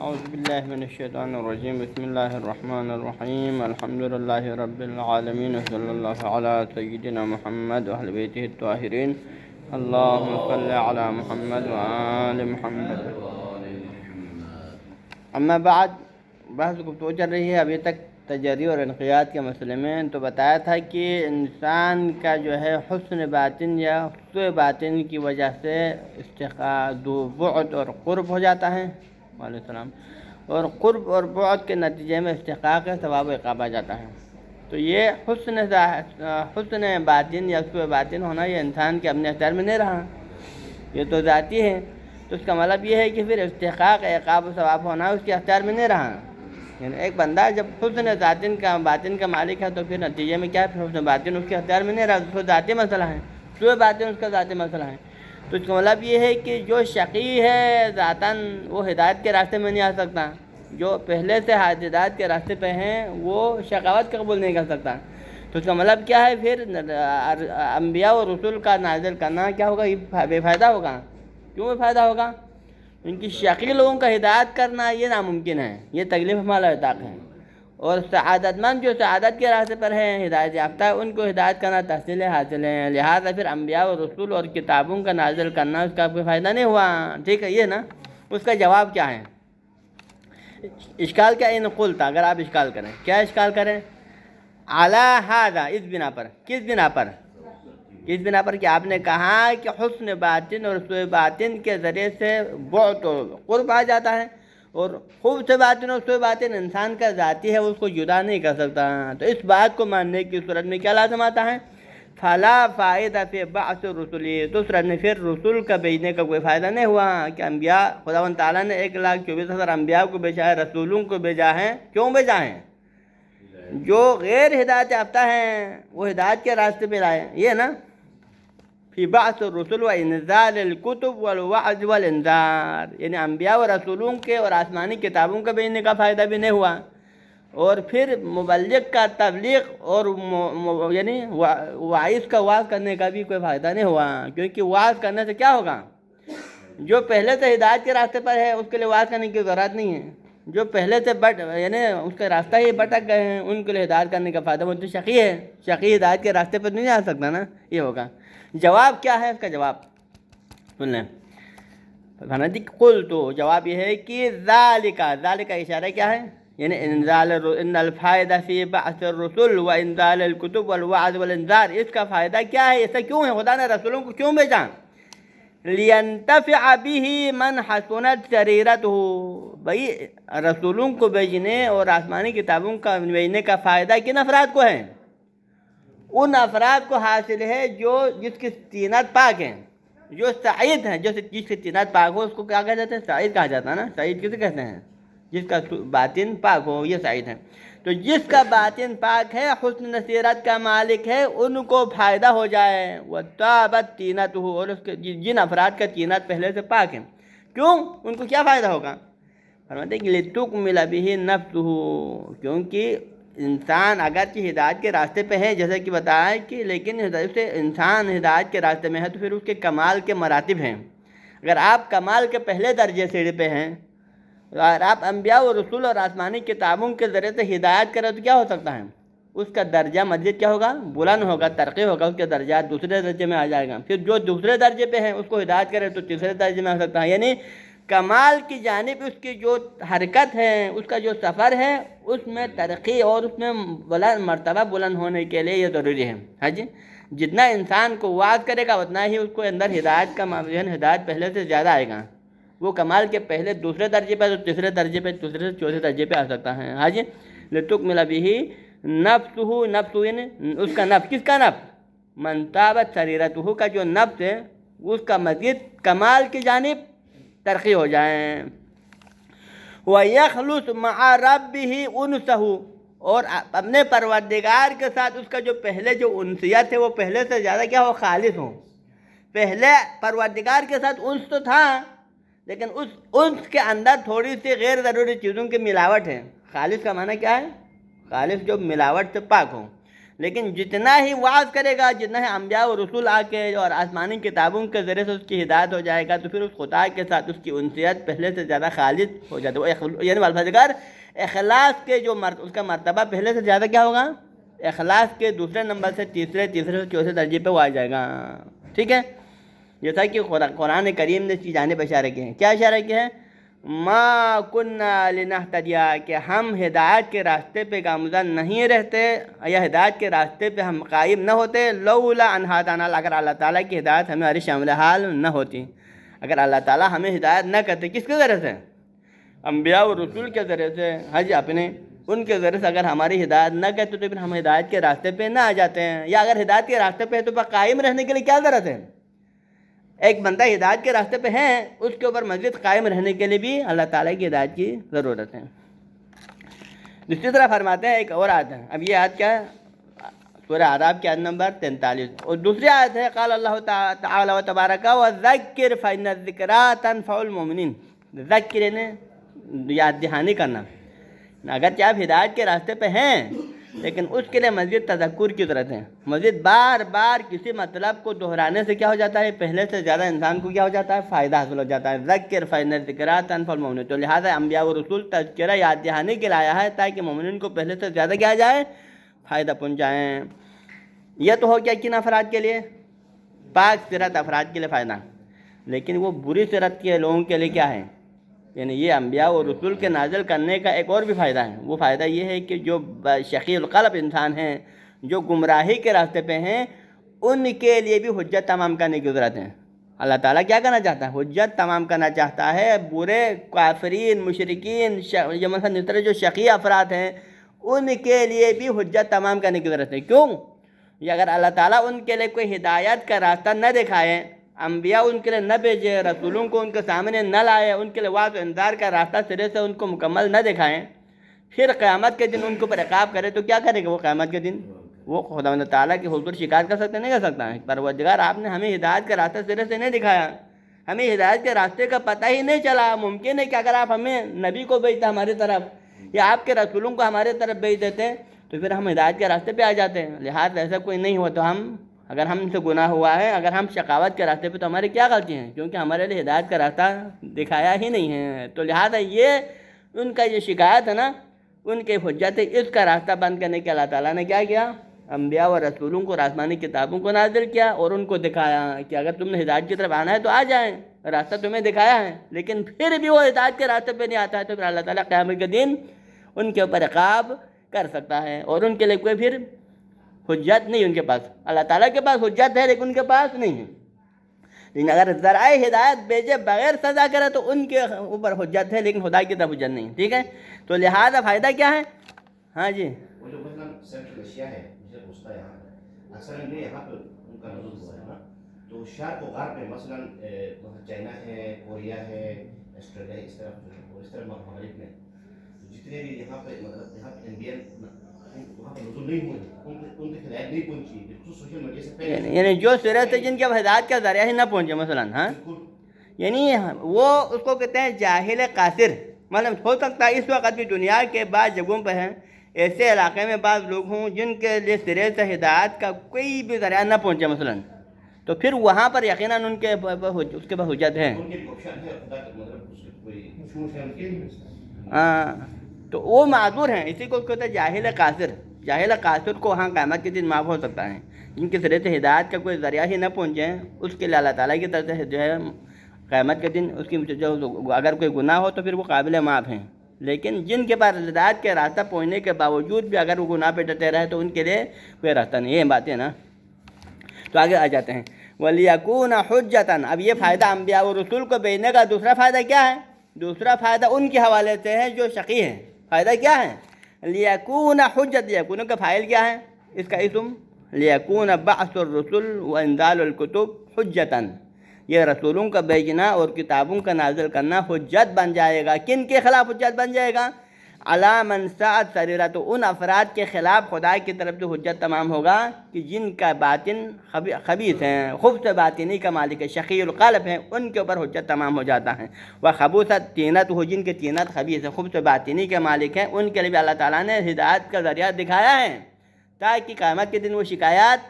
اعوذ باللہ من الشیطان الرجیم بسم اللہ الرحمن الرحیم الحمد للہ رب العالمین صلی اللہ علی سیدنا محمد وعلی بیتہ الطاہرین اللہم صلی علی محمد وآل محمد۔ اما بعد، بحث گفتگو چل رہی ہے ابھی تک تجری اور انقیاد کے مسئلے میں، تو بتایا تھا کہ انسان کا جو ہے حسن باطن یا سوء باطن کی وجہ سے بعد اور قرب ہو جاتا ہے، وعلیکم السلام، اور قرب اور بعد کے نتیجے میں استحقاق ثواب و عقاب آ جاتا ہے۔ تو یہ حسن باطن یا سوء باطن ہونا یہ انسان کے اپنے اختیار میں نہیں رہا، یہ تو ذاتی ہے۔ تو اس کا مطلب یہ ہے کہ پھر استحقاق عقاب و ثواب ہونا اس کے اختیار میں نہیں رہا۔ یعنی ایک بندہ جب حسن باطن کا مالک ہے تو پھر نتیجے میں کیا ہے، حسن باطن اس کے اختیار میں نہیں رہا، اس کو ذاتی مسئلہ ہے، سوء باطن اس کا ذاتی مسئلہ ہے۔ تو اس کا مطلب یہ ہے کہ جو شقی ہے ذاتاً وہ ہدایت کے راستے میں نہیں آ سکتا، جو پہلے سے ہدایت کے راستے پہ ہیں وہ شقاوت کا قبول نہیں کر سکتا۔ تو اس کا مطلب کیا ہے، پھر انبیاء و رسول کا نازل کرنا کیا ہوگا، یہ بے فائدہ ہوگا۔ کیوں بے فائدہ ہوگا؟ ان کی شقی لوگوں کا ہدایت کرنا یہ ناممکن ہے، یہ تکلیف ہمارا اطاق ہے، اور سعادت مند جو سعادت کے راستے پر ہیں، ہدایت یافتہ ہے، ان کو ہدایت کرنا تحصیل حاصل ہے۔ لہٰذا پھر انبیاء و رسول اور کتابوں کا نازل کرنا اس کا کوئی فائدہ نہیں ہوا۔ ٹھیک ہے، یہ نا اس کا جواب کیا ہے؟ اشکال کیا ان قلت، اگر آپ اشکال کریں، کیا اشکال کریں؟ علی ھذا، اس بنا پر، کس بنا پر؟ اس بنا پر کہ آپ نے کہا کہ حسن باطن اور سوء باطن کے ذریعے سے بعد و قرب آ جاتا ہے، اور خوب سے باطن اور سوء باطن انسان کا ذاتی ہے، اس کو جدا نہیں کر سکتا۔ تو اس بات کو ماننے کی صورت میں کیا لازم آتا ہے؟ فلا فائدہ فی بعث الرسل، تو اس صورت میں پھر رسول کا بھیجنے کا کوئی فائدہ نہیں ہوا کہ انبیاء، خداوند تعالیٰ نے 1,24,000 انبیاء کو بھیجا ہے، رسولوں کو بھیجا ہے۔ کیوں بھیجا ہے؟ جو غیر ہدایت یافتہ ہیں وہ ہدایت کے راستے پہ لائے، یہ نا فی بعث الرسل و انزال الکتب والوعظ والانذار، یعنی انبیاء و رسولوں کے اور آسمانی کتابوں کا بھیجنے کا فائدہ بھی نہیں ہوا، اور پھر مبلغ کا تبلیغ اور یعنی واعظ کا وعظ کرنے کا بھی کوئی فائدہ نہیں ہوا، کیونکہ وعظ کرنے سے کیا ہوگا؟ جو پہلے سے ہدایت کے راستے پر ہے اس کے لیے وعظ کرنے کی ضرورت نہیں ہے، جو پہلے سے یعنی اس کا راستہ ہی بھٹک گئے ہیں ان کے لیے ہدایت کرنے کا فائدہ، وہ تو شقی ہے، شقی ہدایت کے راستے پر نہیں آ سکتا نا، یہ ہوگا۔ جواب کیا ہے اس کا؟ جواب سن لیں، قل، تو جواب یہ ہے کہ ذالک اشارہ کیا ہے؟ یعنی ان الفائدہ فی بعث الرسل و انزال الکتب والوعظ والانذار، اس کا فائدہ کیا ہے؟ ایسا کیوں ہے؟ خدا نے رسولوں کو کیوں بھیجا؟ لینتفع به من حسنت سریرتہ، بھائی رسولوں کو بھیجنے اور آسمانی کتابوں کا بھیجنے کا فائدہ کن افراد کو ہے؟ ان افراد کو حاصل ہے جس کی طینت پاک ہے، جو سعید ہیں، جس کی طینت پاک ہو اس کو کیا کہا جاتا ہے؟ سعید کہا جاتا ہے نا۔ سعید کسے کہتے ہیں؟ جس کا باطن پاک ہو، یہ سعید ہے۔ تو جس کا باطن پاک ہے، حسن سیرت کا مالک ہے، ان کو فائدہ ہو جائے۔ وَطَابَتْ طِینَتُهُ، اور اس کے جن افراد کا طینت پہلے سے پاک ہے، کیوں؟ ان کو کیا فائدہ ہوگا؟ فرماتے ہیں کہ لِتُكْمِلَ بِهِ نَفْسُهُ، کیونکہ انسان اگرچہ ہدایت کے راستے پہ ہے جیسا کہ بتایا ہے کہ، لیکن انسان ہدایت کے راستے میں ہے تو پھر اس کے کمال کے مراتب ہیں۔ اگر آپ کمال کے پہلے درجے سیڑھی پہ ہیں، اگر آپ انبیاء و رسول اور آسمانی کتابوں کے ذریعے سے ہدایت کریں تو کیا ہو سکتا ہے؟ اس کا درجہ مزید کیا ہوگا؟ بلند ہوگا، ترقی ہوگا، اس کے درجات دوسرے درجے میں آ جائے گا۔ پھر جو دوسرے درجے پہ ہیں اس کو ہدایت کرے تو تیسرے درجے میں آ سکتا ہے۔ یعنی کمال کی جانب اس کی جو حرکت ہے، اس کا جو سفر ہے، اس میں ترقی اور اس میں مرتبہ بلند ہونے کے لیے یہ ضروری ہے۔ ہاں جی، جتنا انسان کو واعظ کرے گا اتنا ہی اس کو اندر ہدایت کا معین ہدایت پہلے سے زیادہ آئے گا۔ وہ کمال کے پہلے دوسرے درجے پہ تو تیسرے درجے پہ، دوسرے سے چوتھے درجے پہ آ سکتا ہے۔ ہاں جی، لِتُكْمِلَ بِهِ نَفْسُهُ، نفس یعنی اس کا نفس، کس کا نفس؟ مَنْ طَابَتْ سَرِيرَتُهُ کا جو نفس ہے اس کا مزید کمال کی جانب ترقی ہو جائیں۔ وَيَخْلُصْ مَعَ رَبِّهِ أُنْسَهُ، اور اپنے پروردگار کے ساتھ اس کا جو پہلے جو انسیت ہے وہ پہلے سے زیادہ کیا ہو؟ خالص ہو۔ پہلے پروردگار کے ساتھ انس تو تھا، لیکن اس انس کے اندر تھوڑی سی غیر ضروری چیزوں کی ملاوٹ ہے۔ خالص کا معنی کیا ہے؟ خالص جو ملاوٹ سے پاک ہو۔ لیکن جتنا ہی وعظ کرے گا، جتنا ہی انبیاء و رسول آ کے اور آسمانی کتابوں کے ذریعے سے اس کی ہدایت ہو جائے گا، تو پھر اس خدا کے ساتھ اس کی انسیت پہلے سے زیادہ خالص ہو جاتی ہے. یعنی بالفاظ اخلاص کے جو اس کا مرتبہ پہلے سے زیادہ کیا ہوگا؟ اخلاص کے دوسرے نمبر سے تیسرے سے چوتھے درجے پہ وہ آ جائے گا. ٹھیک ہے، جیسا کہ قرآن کریم نے اس کی جانب اشارہ کیے ہیں. کیا اشارہ کیا ہے؟ ما کننا لنہتدی، کہ ہم ہدایت کے راستے پہ گامزن نہیں رہتے یا ہدایت کے راستے پہ ہم قائم نہ ہوتے لولا ان ہدانا، اگر اللہ تعالیٰ کی ہدایت ہماری شامل حال نہ ہوتی. اگر اللہ تعالیٰ ہمیں ہدایت نہ کرتے، کس کے ذریعے سے؟ انبیاء و رسول کے ذریعے سے. حج اپنے ان کے ذریعے سے اگر ہماری ہدایت نہ کرتے تو پھر ہم ہدایت کے راستے پہ نہ آ جاتے ہیں. یا اگر ہدایت کے راستے پہ ہے تو قائم رہنے کے لیے کیا ضرورت ہے؟ ایک بندہ ہدایت کے راستے پہ ہے، اس کے اوپر مزید قائم رہنے کے لیے بھی اللہ تعالیٰ کی ہدایت کی ضرورت ہے. دوسری طرح فرماتے ہیں ایک اور آیت ہے. اب یہ آیت کیا ہے؟ سورہ اعراف کی آیت نمبر 43. اور دوسری آیت ہے قال اللہ تعالی و تبارک وذکر فإن الذکریٰ تنفع المؤمنین. ذکر نے یاد دہانی کرنا. اگرچہ آپ ہدایت کے راستے پہ ہیں لیکن اس کے لیے مزید تذکر کی ضرورت ہے. مزید بار بار کسی مطلب کو دہرانے سے کیا ہو جاتا ہے؟ پہلے سے زیادہ انسان کو کیا ہو جاتا ہے؟ فائدہ حاصل ہو جاتا ہے. ذکر فإن الذکریٰ تنفع المؤمنین. تو لہٰذا انبیاء و رسول تذکرہ یاد دہانی کے لیے آیا ہے تاکہ مومنین کو پہلے سے زیادہ کیا جائے؟ فائدہ پہنچائیں. یہ تو ہو گیا کن افراد کے لیے؟ پاک سیرت افراد کے لیے فائدہ. لیکن وہ بری سیرت کے لوگوں کے لیے کیا ہے؟ یعنی یہ انبیاء و رسول کے نازل کرنے کا ایک اور بھی فائدہ ہے. وہ فائدہ یہ ہے کہ جو شقی القلب انسان ہیں، جو گمراہی کے راستے پہ ہیں، ان کے لیے بھی حجت تمام کرنے کی ضرورت ہے. اللہ تعالیٰ کیا کرنا چاہتا ہے؟ حجت تمام کرنا چاہتا ہے. برے کافرین، مشرکین، مثلا اس طرح جو شقی افراد ہیں، ان کے لیے بھی حجت تمام کرنے کی ضرورت ہے. کیوں؟ یہ اگر اللہ تعالیٰ ان کے لیے کوئی ہدایت کا راستہ نہ دکھائے، انبیاء ان کے لیے نہ بھیجے، رسولوں کو ان کے سامنے نہ لائے، ان کے لیے وعظ و انذار کا راستہ سرے سے ان کو مکمل نہ دکھائیں، پھر قیامت کے دن ان کے اوپر عقاب کرے تو کیا کرے گا وہ قیامت کے دن؟ وہ خداوند تعالیٰ کی حضور شکایت کر سکتے؟ نہیں کر سکتا ہے. پروردگار آپ نے ہمیں ہدایت کا راستہ سرے سے نہیں دکھایا، ہمیں ہدایت کے راستے کا پتہ ہی نہیں چلا. ممکن ہے کہ اگر آپ ہمیں نبی کو بھیجتے ہماری طرف یا آپ کے رسولوں کو ہمارے طرف بھیج دیتے تو پھر ہم ہدایت کے راستے پہ آ جاتے ہیں. لہٰذا ایسا کوئی نہیں ہوا. تو اگر ہم سے گناہ ہوا ہے، اگر ہم شقاوت کے راستے پہ، تو ہماری کیا غلطی ہیں؟ کیونکہ ہمارے لیے ہدایت کا راستہ دکھایا ہی نہیں ہے. تو لہٰذا یہ ان کا یہ شکایت ہے نا، ان کے حجت ہے. اس کا راستہ بند کرنے کے اللہ تعالیٰ نے کیا کیا؟ انبیاء و رسولوں کو، آسمانی کتابوں کو نازل کیا اور ان کو دکھایا کہ اگر تم نے ہدایت کی طرف آنا ہے تو آ جائیں، راستہ تمہیں دکھایا ہے. لیکن پھر بھی وہ ہدایت کے راستے پہ نہیں آتا ہے تو پھر اللہ تعالیٰ قیامت کے دن ان کے اوپر عقاب کر سکتا ہے. اور ان کے لیے کوئی پھر حجت نہیں ان کے پاس. اللہ تعالیٰ کے پاس حجت ہے لیکن ان کے پاس نہیں ہے. لیکن اگر ذرائع ہدایت بھیجے بغیر سزا کرے تو ان کے اوپر حجت ہے لیکن خدا کی طرف حجت نہیں. ٹھیک ہے، تو لہٰذا فائدہ کیا ہے؟ ہاں جی، وہ جو مثلاً سینٹرل ایشیا ہے، مجھے پوچھتا ہے یہاں اکثر ان یہاں پہ ان کا نزول ہوا ہے نا، تو شرق و غرب میں مثلاً چائنا ہے، کوریا ہے، آسٹریلیا، اس طرف اس طرح ممالک میں جتنے بھی یہاں پہ مطلب یہاں پہ انڈین وہاں پہ نزول نہیں ہوئے، ان کی ہدایت نہیں پہنچی تو سوشل میڈیا سے پہلے، یعنی جو سیرت ہے جن کے ہدایت کا ذریعہ ہی نہ پہنچے مثلاً، ہاں، یعنی وہ اس کو کہتے ہیں جاہل قاصر. مطلب ہو سکتا ہے اس وقت بھی دنیا کے بعض جگہوں پہ ہیں، ایسے علاقے میں بعض لوگ ہوں جن کے لیے سرے سے ہدایت کا کوئی بھی ذریعہ نہ پہنچے مثلاً، تو پھر وہاں پر یقیناً ان کے اس کے بعد حجت ہے. ہاں، تو وہ معذور ہیں. اسی کو کہتے ہیں جاہل قاصر. جاہل قاصر کو وہاں قیامت کے دن معاف ہو سکتا ہے. جن کے سرے سے ہدایت کا کوئی ذریعہ ہی نہ پہنچے اس کے لیے اللہ تعالیٰ کی طرف سے جو ہے قیامت کے دن اس کی جو اگر کوئی گناہ ہو تو پھر وہ قابل معاف ہیں. لیکن جن کے پاس ہدایت کے راستہ پہنچنے کے باوجود بھی اگر وہ گناہ پہ ڈٹے رہے تو ان کے لیے کوئی راستہ نہیں. یہ باتیں نا، تو آگے آ جاتے ہیں. وَلِيَكُونَ حُجَّةً. اب یہ فائدہ انبیاء و رسول کو بھیجنے کا دوسرا فائدہ کیا ہے؟ دوسرا فائدہ ان کے حوالے سے ہے جو شقی ہیں. فائدہ کیا ہے؟ لِيَكُونَ حُجَّةً. لِيَكُونَ کا فاعل کیا ہے؟ اس کا اسم لِيَكُونَ بَعْثُ الرُّسُلِ وَإِنزَالُ الْكُتُبِ حُجَّةً. یہ رسولوں کا بھیجنا اور کتابوں کا نازل کرنا حجت بن جائے گا. کن کے خلاف حجت بن جائے گا؟ علی من سعت سریرہ. تو ان افراد کے خلاف خدا کی طرف سے حجت تمام ہوگا کہ جن کا باطن خبیث ہیں، خبث باطنی کا مالک ہے، شقی القلب ہیں، ان کے اوپر حجت تمام ہو جاتا ہے. وخبوثت طینت ہو، جن کے طینت خبیث ہے، خبث باطنی کے مالک ہیں، ان کے لیے بھی اللہ تعالیٰ نے ہدایت کا ذریعہ دکھایا ہے تاکہ قیامت کے دن وہ شکایات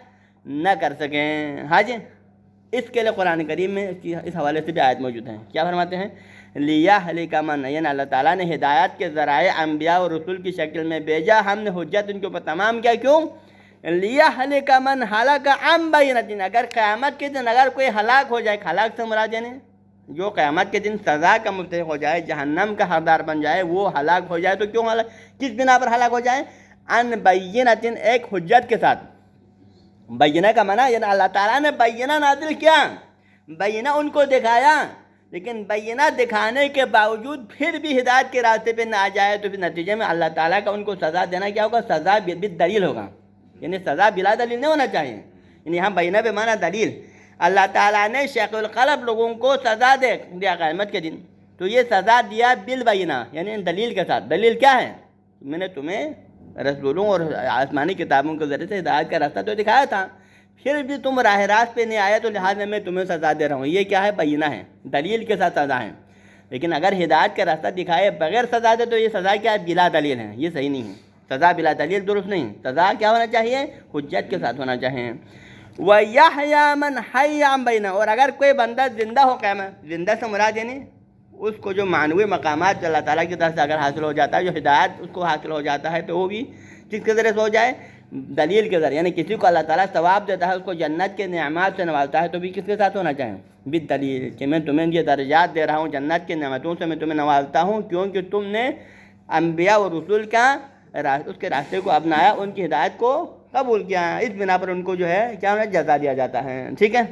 نہ کر سکیں. ہاں جی، اس کے لیے قرآن کریم میں اس حوالے سے بھی آیت موجود ہیں. کیا فرماتے ہیں؟ لیہلک من، یعنی اللہ تعالیٰ نے ہدایت کے ذرائع انبیاء اور رسول کی شکل میں بھیجا، ہم نے حجت ان کے اوپر تمام کیا. کیوں؟ لیہلک من ہلک عن بینۃ، اگر قیامت کے دن اگر کوئی ہلاک ہو جائے، ہلاک سے مراد یعنی جو قیامت کے دن سزا کا مستحق ہو جائے، جہنم کا حقدار بن جائے، وہ ہلاک ہو جائے. تو کیوں ہلاک، کس بنا پر ہلاک ہو جائے؟ عن بینۃ، ایک حجت کے ساتھ. بینہ کا معنی یعنی اللہ تعالیٰ نے بینہ نازل کیا، بینہ ان کو دکھایا، لیکن بینہ دکھانے کے باوجود پھر بھی ہدایت کے راستے پہ نہ آ جائے تو پھر نتیجے میں اللہ تعالیٰ کا ان کو سزا دینا کیا ہوگا؟ سزا بالدلیل ہوگا. یعنی سزا بلا دلیل نہیں ہونا چاہیے. یعنی ہم بینہ بے معنی دلیل. اللہ تعالیٰ نے شیخ القلب لوگوں کو سزا دیا قیامت کے دن، تو یہ سزا دیا بالبینہ، یعنی دلیل کے ساتھ. دلیل کیا ہے؟ میں نے تمہیں رسولوں اور آسمانی کتابوں کے ذریعے سے ہدایت کا راستہ تو دکھایا تھا، پھر بھی تم راہ راست پہ نہیں آئے، تو لہٰذا میں تمہیں سزا دے رہا ہوں. یہ کیا ہے؟ بینہ ہے، دلیل کے ساتھ سزا ہے. لیکن اگر ہدایت کا راستہ دکھائے بغیر سزا دے تو یہ سزا کیا ہے؟ بلا دلیل ہے. یہ صحیح نہیں ہے. سزا بلا دلیل درست نہیں. سزا کیا ہونا چاہیے؟ حجت کے ساتھ ہونا چاہیے. وَيَحْيَىٰ مَنْ حَيَّ عَن بَيْنَةٍ، اور اگر کوئی بندہ زندہ ہو قیامت، زندہ سے مراد یعنی اس کو جو معنوی مقامات اللہ تعالیٰ کی طرف سے اگر حاصل ہو جاتا ہے، جو ہدایت اس کو حاصل ہو جاتا ہے، تو وہ بھی کس کے ذریعے سے ہو جائے؟ دلیل کے ذریعے. یعنی کسی کو اللہ تعالیٰ ثواب دیتا ہے، اس کو جنت کے نعمات سے نوازتا ہے، تو بھی کس کے ساتھ ہونا چاہیے؟ بالدلیل، کہ میں تمہیں یہ درجات دے رہا ہوں، جنت کے نعمتوں سے میں تمہیں نوازتا ہوں، کیونکہ تم نے انبیاء اور رسول کا اس کے راستے کو اپنایا، ان کی ہدایت کو قبول کیا. اس بنا پر ان کو جو ہے کیا جزا دیا جاتا ہے. ٹھیک ہے.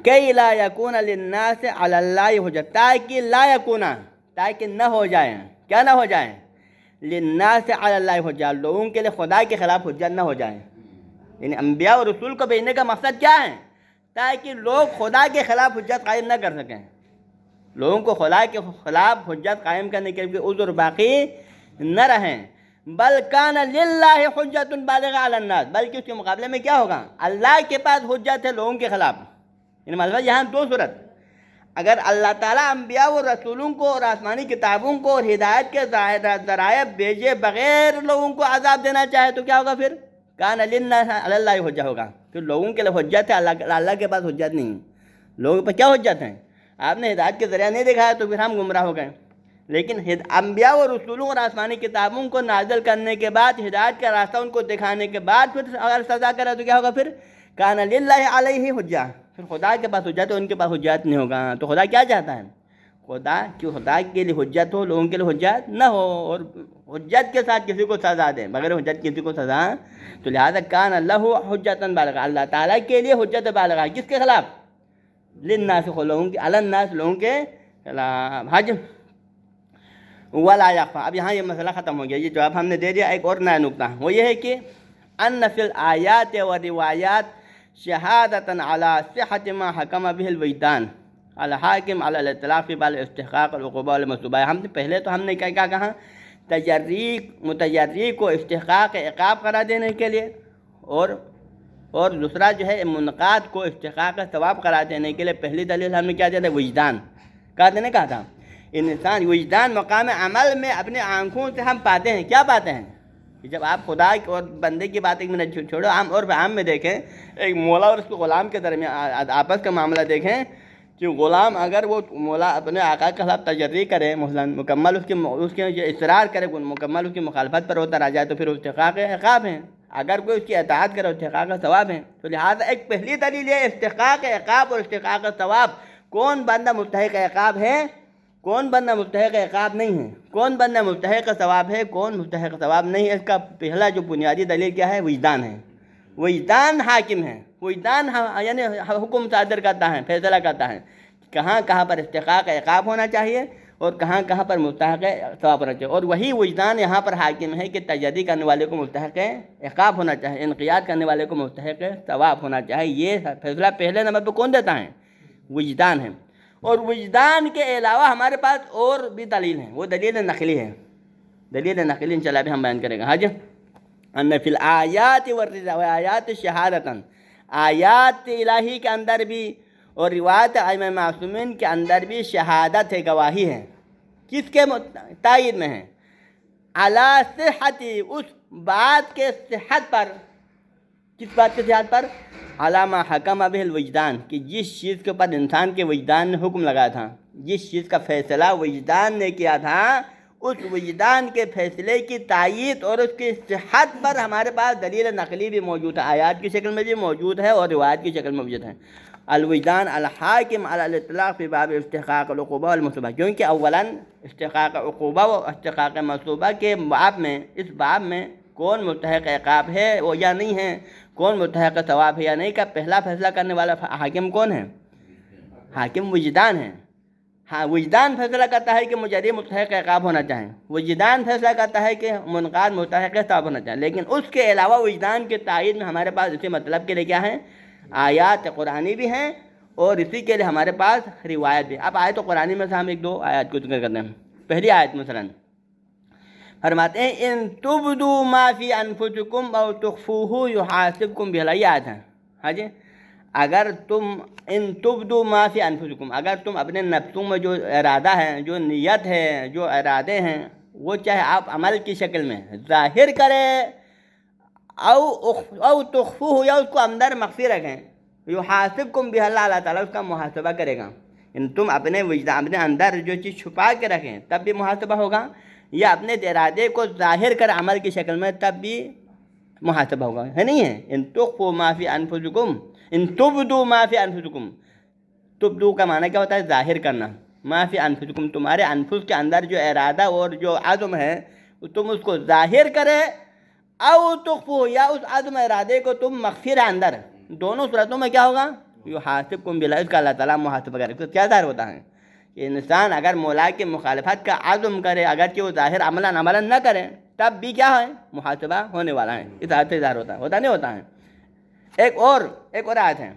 کہ لا یکون للناس علی اللہ حجت، تاکہ لا یکون، تاکہ نہ ہو جائے. کیا نہ ہو جائے؟ للناس علی اللہ حجت، لوگوں کے لیے خدا کے خلاف حجت نہ ہو جائے. یعنی انبیاء اور رسول کو بھیجنے کا مقصد کیا ہے؟ تاکہ لوگ خدا کے خلاف حجت قائم نہ کر سکیں. لوگوں کو خدا کے خلاف حجت قائم کرنے کے لیے عذر باقی نہ رہیں. بل کان للہ حجت بالغہ علی الناس، بلکہ اس کے مقابلے میں کیا ہوگا؟ اللہ کے پاس حجت ہے لوگوں کے خلاف. یعنی مطلب یہاں دو صورت، اگر اللہ تعالیٰ انبیاء و رسولوں کو اور آسمانی کتابوں کو اور ہدایت کے ذرائع بھیجے بغیر لوگوں کو عذاب دینا چاہے تو کیا ہوگا؟ پھر کان للناس علی اللہ حجت ہوگا. پھر لوگوں کے لیے حجت ہے، اللہ کے پاس حجت نہیں ہے. لوگوں پر کیا حجت ہے؟ آپ نے ہدایت کے ذریعہ نہیں دکھایا تو پھر ہم گمراہ ہو گئے. لیکن انبیاء و رسولوں اور آسمانی کتابوں کو نازل کرنے کے بعد، ہدایت کا راستہ ان کو دکھانے کے بعد پھر اگر سزا کرے تو کیا ہوگا؟ پھر کان للہ علیہ حجہ، پھر خدا کے پاس حجت ہے، ان کے پاس حجت نہیں ہوگا. تو خدا کیا چاہتا ہے؟ خدا کے لیے حجت ہو، لوگوں کے لیے حجت نہ ہو، اور حجت کے ساتھ کسی کو سزا دے، بغیر حجت کسی کو سزا. تو لہٰذا کان اللہ حجتا بالغہ، اللہ تعالیٰ کے لیے حجت بالغہ. کس کے خلاف؟ للناس، لوگوں کے، علی الناس، لوگوں کے خلاف. حج ولا یخفی. اب یہاں یہ مسئلہ ختم ہو گیا، یہ جواب ہم نے دے دیا. ایک اور نیا نقطہ وہ یہ ہے کہ ان فی الآیات و روایات شہادۃ علی صحۃ ما حکم بہ الوجدان الحاکم علی الاطلاق فی بعض الاستحقاق العقوبہ والمصوبہ. پہلے تو ہم نے کیا کہا؟ متجری کو استحقاق عقاب قرار دینے کے لیے، اور دوسرا جو ہے منقاد کو استحقاق ثواب قرار دینے کے لیے پہلی دلیل ہم نے کیا دیا تھا؟ وجدان. کہا تھا انسان وجدان مقام عمل میں اپنے آنکھوں سے ہم پاتے ہیں. کیا پاتے ہیں؟ کہ جب آپ خدا اور بندے کی بات ایک منٹ چھوڑو، عام میں دیکھیں، ایک مولا اور اس کے غلام کے درمیان آپس کا معاملہ دیکھیں کہ غلام اگر وہ مولا اپنے آقا کے خلاف تجری کرے، مثلاً مکمل اس کے جو اصرار کرے، مکمل اس کی مخالفت پر ہوتا رہ جائے، تو پھر استحقاق عقاب ہیں. اگر کوئی اس کی اطاعت کرے استحقاق ثواب ہیں. تو لہٰذا ایک پہلی دلیل ہے استحقاق عقاب اور استحقاق ثواب. کون بندہ مستحق عقاب ہے، کون بندہ مستحق عقاب نہیں ہے، کون بندہ مستحق ثواب ہے، کون مستحق ثواب نہیں ہے. اس کا پہلا جو بنیادی دلیل کیا ہے؟ وجدان ہے. وجدان حاکم ہے. وجدان یعنی حکم صادر کرتا ہے، فیصلہ کرتا ہے کہاں کہاں پر استحقاق عقاب ہونا چاہیے اور کہاں کہاں پر مستحق ثواب ہونا چاہیے. اور وہی وجدان یہاں پر حاکم ہے کہ تجدی کرنے والے کو مستحق عقاب ہونا چاہیے، انقیاد کرنے والے کو مستحق ثواب ہونا چاہیے. یہ فیصلہ پہلے نمبر پہ کون دیتا ہے؟ وجدان ہے. اور وجدان کے علاوہ ہمارے پاس اور بھی دلیل ہیں، وہ دلیل نقلی ہے. دلیل نقلی انشاءاللہ بھی ہم بیان کریں گے. حج ان فی الآیات والآیات شہادتاً، آیات الہی کے اندر بھی اور روایت ائمہ معصومین کے اندر بھی شہادت ہے، گواہی ہے. کس کے تائید میں ہے؟ علی صحت، اس بات کے صحت پر، کس بات کی صحت پر؟ علامہ حکم بہ الوجدان، کہ جس چیز کے اوپر انسان کے وجدان نے حکم لگایا تھا، جس چیز کا فیصلہ وجدان نے کیا تھا، اس وجدان کے فیصلے کی تائید اور اس کی صحت پر ہمارے پاس دلیل نقلی بھی موجود ہے، آیات کی شکل میں بھی موجود ہے اور روایت کی شکل میں موجود ہے۔ الوجدان الحاکم علی الاطلاق فی باب استحقاق العقوبہ والمثوبہ، کیونکہ اولاً استحقاق عقوبہ و استحقاق مثوبہ کے باب میں، اس باب میں کون مستحق عقاب ہے وہ یا نہیں ہے، کون مستحق ثواب ہے یا نہیں کا پہلا فیصلہ کرنے والا حاکم کون ہے؟ حاکم وجدان ہے۔ ہاں، وجدان فیصلہ کرتا ہے کہ مجرم مستحق عقاب ہونا چاہے، وجدان فیصلہ کرتا ہے کہ منقاد مستحق ثواب ہونا چاہے، لیکن اس کے علاوہ وجدان کے تائید میں ہمارے پاس اسی مطلب کے لیے کیا ہے؟ آیات قرآنی بھی ہیں اور اسی کے لیے ہمارے پاس روایت بھی۔ اب آیت قرآنی میں سے ہم ایک دو آیات کو ذکر کرتے ہیں۔ پہلی آیت مثلاً فرماتے ہیں ان تبدوا ما فی انفسکم او تخفوہ یحاسبکم بہ، یہ آیت ہے۔ ہاں جی، اگر تم ان تبدوا ما فی انفسکم، اگر تم اپنے نفسوں میں جو ارادہ ہے، جو نیت ہے، جو ارادے ہیں، وہ چاہے آپ عمل کی شکل میں ظاہر کریں او تخفوہ، یا اس کو اندر مخفی رکھیں، یحاسبکم بہ، اللہ تعالیٰ اس کا محاسبہ کرے گا۔ ان تم اپنے وجدان، اپنے اندر جو چیز چھپا کے رکھیں تب بھی محاسبہ ہوگا، یا اپنے ارادے کو ظاہر کر عمل کی شکل میں تب بھی محاسبہ ہوگا، ہے نہیں ہے؟ ان تخفوا ما فی انفسکم، ان تبدوا ما فی انفسکم، تبدو کا معنی کیا ہوتا ہے؟ ظاہر کرنا۔ ما فی انفسکم، تمہارے انفس کے اندر جو ارادہ اور جو عزم ہے تم اس کو ظاہر کرے، او تخفو، یا اس عزم ارادے کو تم مخفی رہے اندر، دونوں صورتوں میں کیا ہوگا؟ یحاسبکم بہ، اس کا اللہ تعالیٰ محاسبہ کرے گا۔ کیا ظاہر ہوتا ہے کہ انسان اگر مولا کی مخالفت کا عزم کرے، اگرچہ وہ ظاہر عملاً نہ کرے، تب بھی کیا ہے؟ محاسبہ ہونے والا ہے۔ اس آیت سے ظاہر ہوتا ہے، ہوتا نہیں ہوتا ہے؟ ایک اور آیت ہے،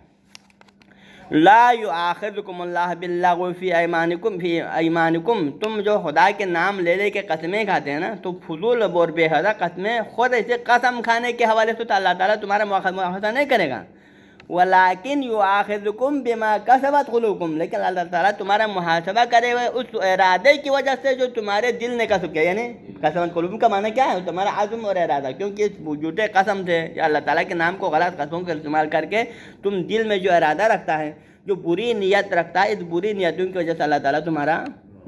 لا یؤاخذکم اللہ باللغو فی ایمانکم، تم جو خدا کے نام لے کے قسمیں کھاتے ہیں نا، تو فضول اور بے حدا قسمیں خود ایسے قسم کھانے کے حوالے سے تو اللہ تعالیٰ تمہارا مواخذہ نہیں کرے گا، ولیکن یؤاخذکم بما کسبت قلوبکم، لیکن اللہ تعالیٰ تمہارا محاسبہ کرے ہوئے اس ارادے کی وجہ سے جو تمہارے دل نے کسب کیا، یعنی کسبت قلوبکم کا معنی کیا ہے؟ تمہارا عزم اور ارادہ، کیونکہ اس جھوٹے قسم سے یا اللہ تعالیٰ کے نام کو غلط قسموں کا استعمال کر کے تم دل میں جو ارادہ رکھتا ہے، جو بری نیت رکھتا ہے، اس بری نیتوں کی وجہ سے اللہ تعالیٰ تمہارا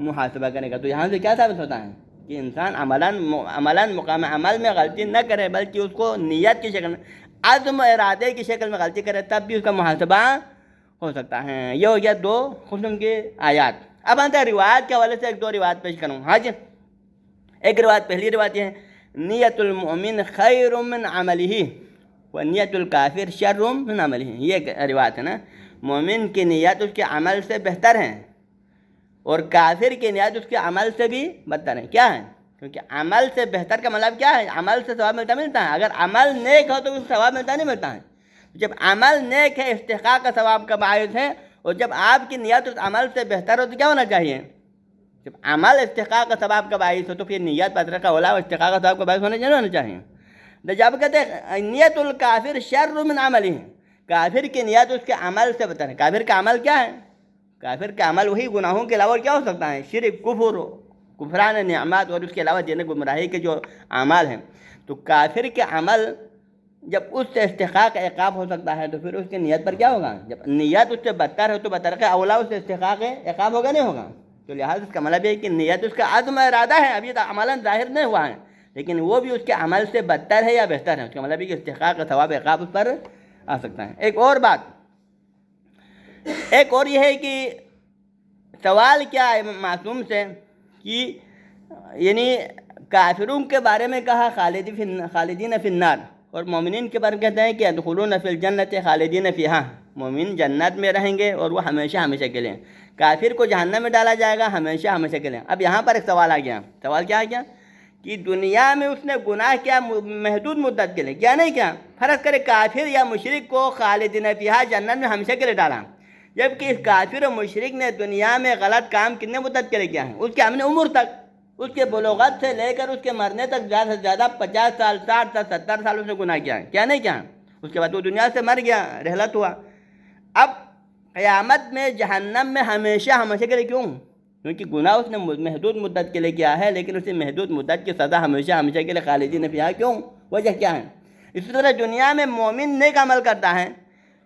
محاسبہ کرے گا۔ تو یہاں سے کیا ثابت ہوتا ہے کہ انسان عملاً مقام عمل میں غلطی نہ کرے، بلکہ اس کو نیت کی شکل میں، عزم و ارادے کی شکل میں غلطی کرے، تب بھی اس کا محاسبہ ہو سکتا ہے۔ یہ ہو گیا دو قسم کی آیات۔ اب آتا ہے روایت کے حوالے سے ایک دو روایت پیش کروں۔ ہاں جی، ایک روایت، پہلی روایت یہ ہے نیت المؤمن خیر من عملہ ونیت الکافر شر من عملہ، یہ ایک روایت ہے نا، مومن کی نیت اس کے عمل سے بہتر ہے اور کافر کی نیت اس کے عمل سے بھی بدتر ہے۔ کیا ہے؟ کیونکہ عمل سے بہتر کا مطلب کیا ہے؟ عمل سے ثواب ملتا ہے۔ اگر عمل نیک ہو تو اس ثواب نہیں ملتا ہے۔ جب عمل نیک ہے، استحقاق کا ثواب کا باعث ہے، اور جب آپ کی نیت اس عمل سے بہتر ہو تو کیا ہونا چاہیے؟ جب عمل استحقاق کا ثواب کا باعث ہو تو پھر نیت بدر کا اولا استحقاق کا ثواب کا باعث ہونا چاہیے۔ جب کہتے ہیں نیت الکافر شر من عملہ، کافر کی نیت اس کے عمل سے بہتر ہے۔ کافر کا عمل کیا ہے؟ کافر کا عمل وہی گناہوں کے علاوہ کیا ہو سکتا ہے؟ شرک، کفر، کفران نعمات، اور اس کے علاوہ دین گمراہی کے جو اعمال ہیں۔ تو کافر کے عمل جب اس سے استحقاق عقاب ہو سکتا ہے تو پھر اس کی نیت پر کیا ہوگا؟ جب نیت اس سے بدتر ہے تو بدتر کا اولا اس سے استحقاق عقاب ہوگا نہیں ہوگا؟ تو لہٰذا اس کا مطلب ہے کہ نیت اس کا عزم ارادہ ہے، ابھی عملاً ظاہر نہیں ہوا ہے، لیکن وہ بھی اس کے عمل سے بدتر ہے یا بہتر ہے، اس کا مطلب ہے کہ استحقاق کا ثواب عقاب اس پر آ سکتا ہے۔ ایک اور بات، ایک اور یہ ہے کہ سوال کیا ہے معصوم سے کہ یعنی کافروں کے بارے میں کہا خالدین فی النار، اور مومنین کے بارے میں کہتے ہیں کہ ادخلون فی الجنت خالدین فیہا، مومن جنت میں رہیں گے اور وہ ہمیشہ ہمیشہ کے لیے، کافر کو جہنم میں ڈالا جائے گا ہمیشہ ہمیشہ کے لیے۔ اب یہاں پر ایک سوال آ گیا، سوال کیا آ گیا کہ دنیا میں اس نے گناہ کیا محدود مدت کے لیے، کیا نہیں کیا؟ فرض کرے کافر یا مشرک کو خالدین فیہا جنت میں ہمیشہ کے لیے ڈالا، جبکہ اس کافر و مشرک نے دنیا میں غلط کام کتنے مدت کے لیے کیا ہے؟ اس کے اپنے عمر تک، اس کے بلوغت سے لے کر اس کے مرنے تک زیادہ سے زیادہ 50 سال 60 سال 70 سال اس نے گناہ کیا ہے، کیا نہیں کیا؟ اس کے بعد وہ دنیا سے مر گیا، رحلت ہوا۔ اب قیامت میں جہنم میں ہمیشہ ہمیشہ کے لیے کیوں؟ کیونکہ گناہ اس نے محدود مدت کے لیے کیا ہے، لیکن اسی محدود مدت کی سزا ہمیشہ ہمیشہ کے لیے خالدین فیہا کیوں؟ وجہ کیا ہے؟ اسی طرح دنیا میں مومن نیک عمل کرتا ہے